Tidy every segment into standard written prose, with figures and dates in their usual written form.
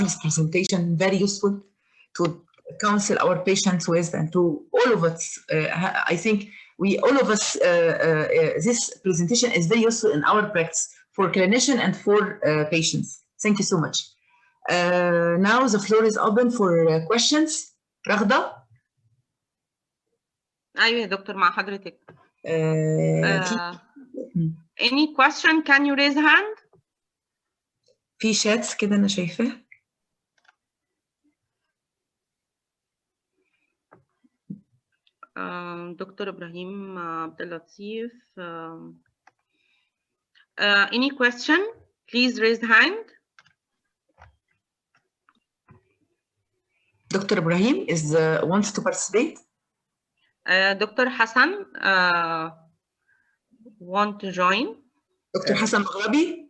his presentation, very useful to counsel our patients with, and to all of us. I think this presentation is very useful in our practice for clinician and for patients. Thank you so much. Now the floor is open for questions. رغدة. أيوة يا دكتور مع حضرتك. Any question? Can you raise hand? في شاتس كده أنا شايفاه. دكتور إبراهيم عبد اللطيف. Any question? Please raise hand. Dr. Ibrahim wants to participate. Dr. Hassan want to join. Dr. Hassan Maghrabi.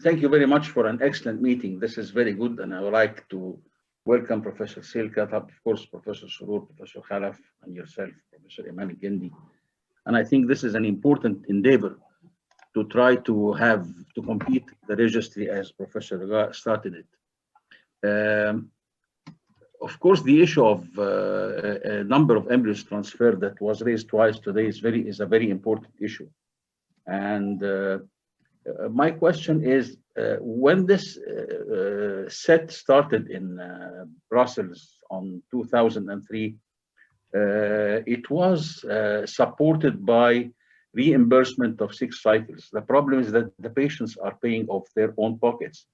Thank you very much for an excellent meeting. This is very good, and I would like to welcome Professor Silke, of course, Professor Surur, Professor Khalaf, and yourself, Professor Iman Gendi. And I think this is an important endeavor to try to complete the registry as Professor Raga started it. Of course, the issue of a number of embryos transferred that was raised twice today is a very important issue. And my question is, when this set started in Brussels on 2003, it was supported by reimbursement of 6 cycles. The problem is that the patients are paying off their own pockets.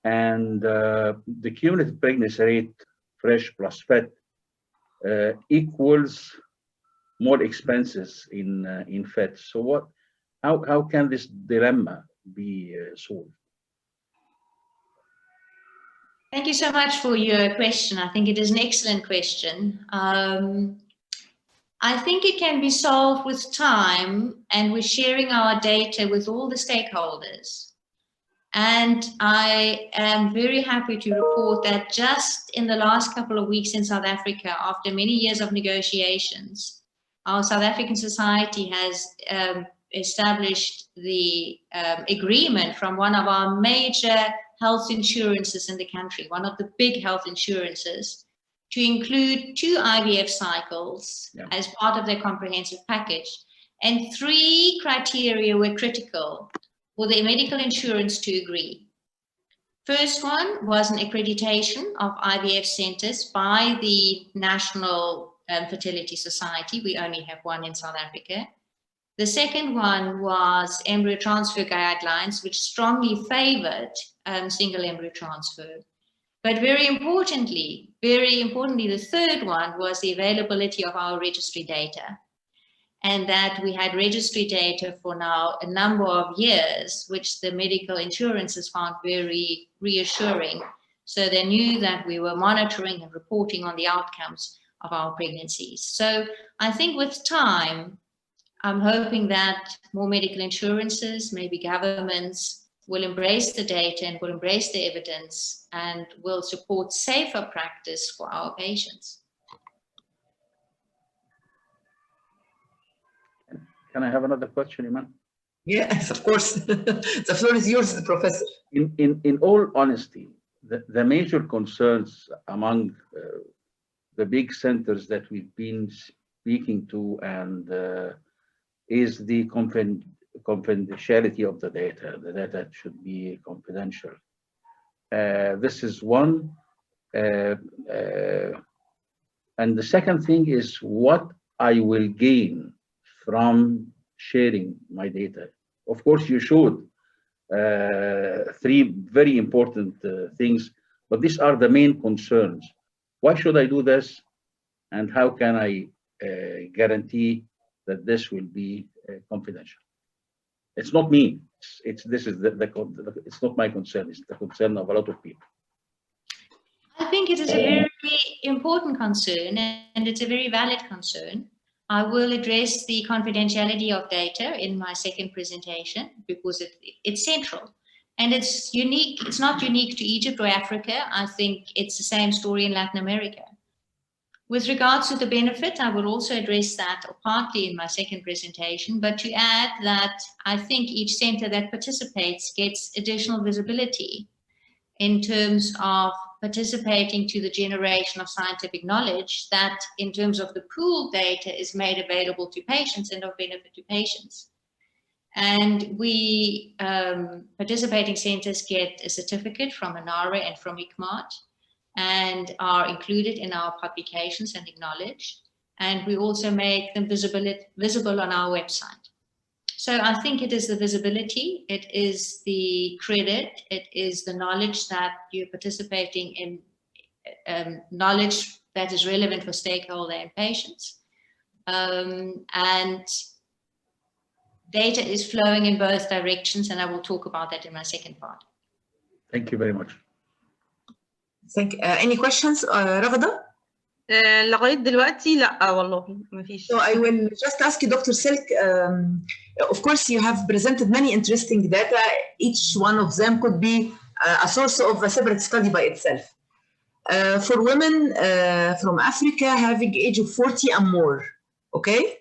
And the cumulative pregnancy rate, fresh plus fed, equals more expenses in fed. So how can this dilemma be solved? Thank you so much for your question. I think it is an excellent question. I think it can be solved with time and with sharing our data with all the stakeholders. And I am very happy to report that just in the last couple of weeks in South Africa, after many years of negotiations, our South African society has established the agreement from one of our major health insurances in the country, one of the big health insurances, to include 2 IVF cycles as part of their comprehensive package. And 3 criteria were critical for the medical insurance to agree. First one was an accreditation of IVF centers by the National Fertility Society. We only have one in South Africa. The second one was embryo transfer guidelines, which strongly favored single embryo transfer. But very importantly, the third one was the availability of our registry data. And that we had registry data for now a number of years, which the medical insurances found very reassuring. So they knew that we were monitoring and reporting on the outcomes of our pregnancies. So I think with time, I'm hoping that more medical insurances, maybe governments, will embrace the data and will embrace the evidence and will support safer practice for our patients. Can I have another question, Iman? Yes, of course. The floor is yours, Professor. In all honesty, the major concerns among the big centers that we've been speaking to and is the confidentiality of the data. The data should be confidential. This is one. And the second thing is what I will gain from sharing my data. Of course, you showed 3 very important things, but these are the main concerns. Why should I do this? And how can I guarantee that this will be confidential? It's not me. It's not my concern. It's the concern of a lot of people. I think it is a very important concern, and it's a very valid concern. I will address the confidentiality of data in my second presentation because it's central. And it's unique. It's not unique to Egypt or Africa. I think it's the same story in Latin America. With regards to the benefit, I will also address that partly in my second presentation, but to add that I think each center that participates gets additional visibility in terms of participating to the generation of scientific knowledge that in terms of the pooled data is made available to patients and of benefit to patients. And we, participating centers, get a certificate from ANARA and from ICMAT and are included in our publications and acknowledged. And we also make them visible on our website. So I think it is the visibility, it is the credit, it is the knowledge that you're participating in, knowledge that is relevant for stakeholder and patients. And data is flowing in both directions, and I will talk about that in my second part. Thank you very much. Any questions, رغدة? لغاية دلوقتي لا والله مفيش. So I will just ask you, Dr. Silke, of course you have presented many interesting data. Each one of them could be a source of a separate study by itself. For women from Africa having age of 40 and more, okay?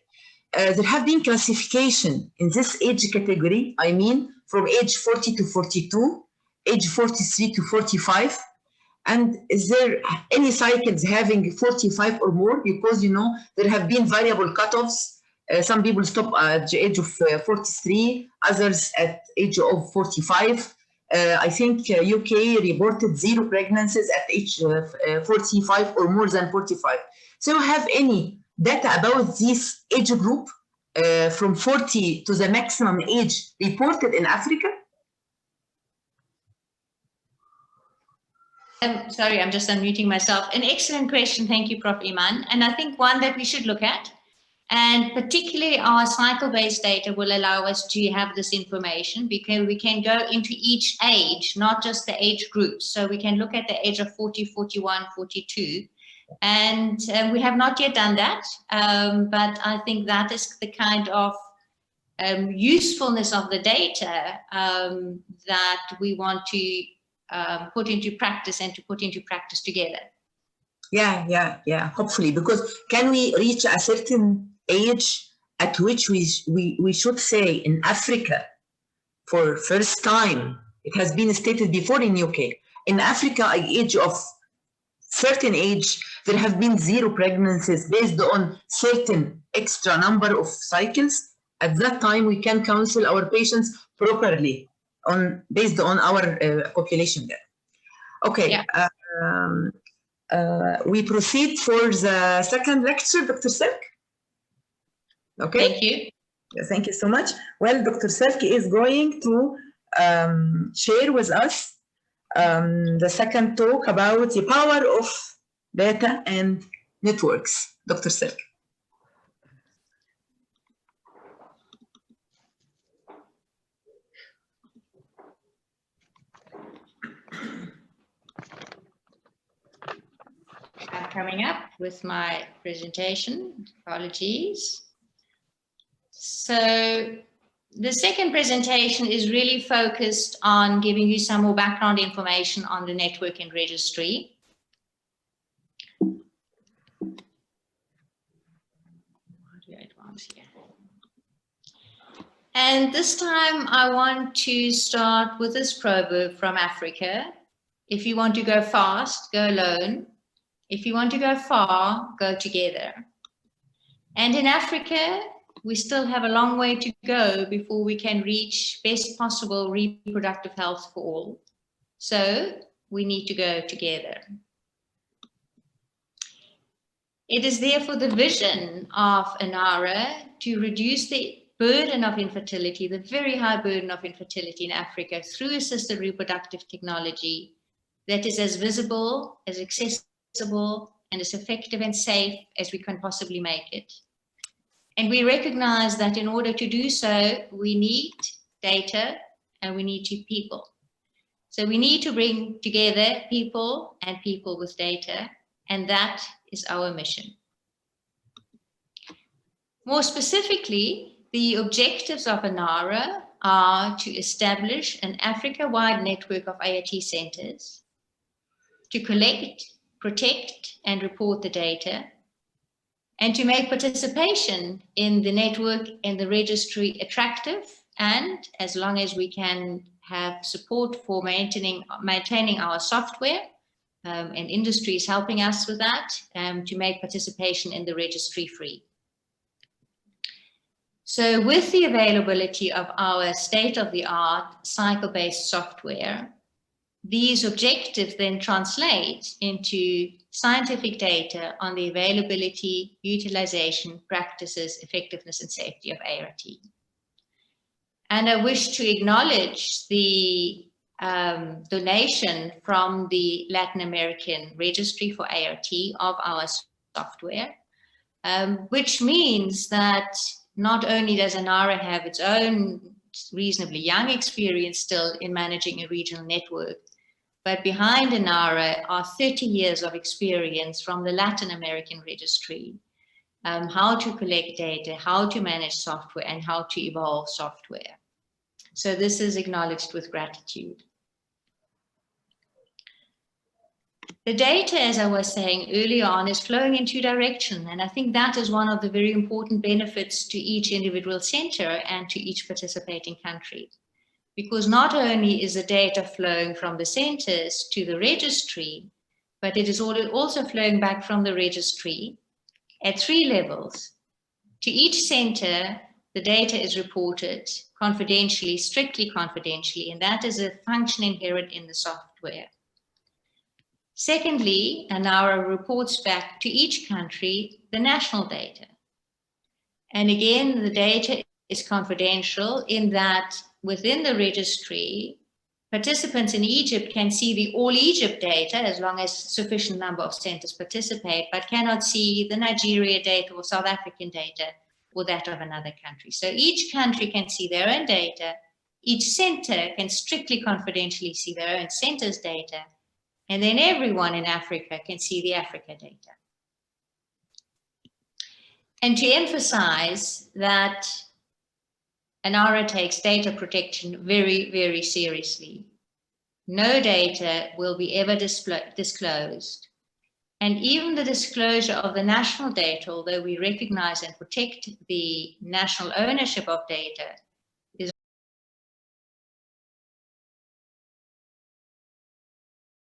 There have been classification in this age category, I mean from age 40 to 42, age 43 to 45, and is there any cycles having 45 or more? Because, you know, there have been variable cutoffs. Some people stop at the age of 43, others at age of 45. I think UK reported 0 pregnancies at age 45 or more than 45. So you have any data about this age group from 40 to the maximum age reported in Africa? Sorry, I'm just unmuting myself. An excellent question. Thank you, Prof. Iman. And I think one that we should look at, and particularly our cycle-based data will allow us to have this information because we can go into each age, not just the age groups. So we can look at the age of 40, 41, 42. And we have not yet done that, but I think that is the kind of usefulness of the data that we want to put into practice and to put into practice together. Yeah, hopefully, because can we reach a certain age at which we should say in Africa, for first time, it has been stated before in UK, in Africa at age of certain age, there have been 0 pregnancies based on certain extra number of cycles. At that time, we can counsel our patients properly based on our population there. Okay, yeah. We proceed for the second lecture, Dr. Silke. Okay. Thank you. Thank you so much. Well, Dr. Silke is going to share with us the second talk about the power of data and networks. Dr. Silke. I'm coming up with my presentation. Apologies. So the second presentation is really focused on giving you some more background information on the network and registry. How do I advance here? And this time I want to start with this proverb from Africa. If you want to go fast, go alone. If you want to go far, go together. And in Africa, we still have a long way to go before we can reach best possible reproductive health for all. So we need to go together. It is therefore the vision of ANARA to reduce the burden of infertility, the very high burden of infertility in Africa through assisted reproductive technology that is as visible, as accessible, and as effective and safe as we can possibly make it. And we recognize that in order to do so, we need data and we need people. So we need to bring together people and people with data, and that is our mission. More specifically, the objectives of ANARA are to establish an Africa-wide network of IoT centers to collect, protect, and report the data, and to make participation in the network and the registry attractive, and as long as we can have support for maintaining our software, and industry is helping us with that, to make participation in the registry free. So with the availability of our state-of-the-art cycle-based software, these objectives then translate into scientific data on the availability, utilization, practices, effectiveness, and safety of ART. And I wish to acknowledge the donation from the Latin American Registry for ART of our software, which means that not only does ANARA have its own reasonably young experience still in managing a regional network, but behind ANARA are 30 years of experience from the Latin American Registry, how to collect data, how to manage software, and how to evolve software. So this is acknowledged with gratitude. The data, as I was saying earlier on, is flowing in two directions, and I think that is one of the very important benefits to each individual center and to each participating country. Because not only is the data flowing from the centers to the registry, but it is also flowing back from the registry at 3 levels. To each center, the data is reported confidentially, strictly confidentially, and that is a function inherent in the software. Secondly, ANARA reports back to each country the national data. And again, the data is confidential in that within the registry, participants in Egypt can see the all Egypt data as long as a sufficient number of centers participate, but cannot see the Nigeria data or South African data or that of another country. So each country can see their own data. Each center can strictly confidentially see their own center's data. And then everyone in Africa can see the Africa data. And to emphasize that ANARA takes data protection very, very seriously. No data will be ever disclosed. And even the disclosure of the national data, although we recognize and protect the national ownership of data,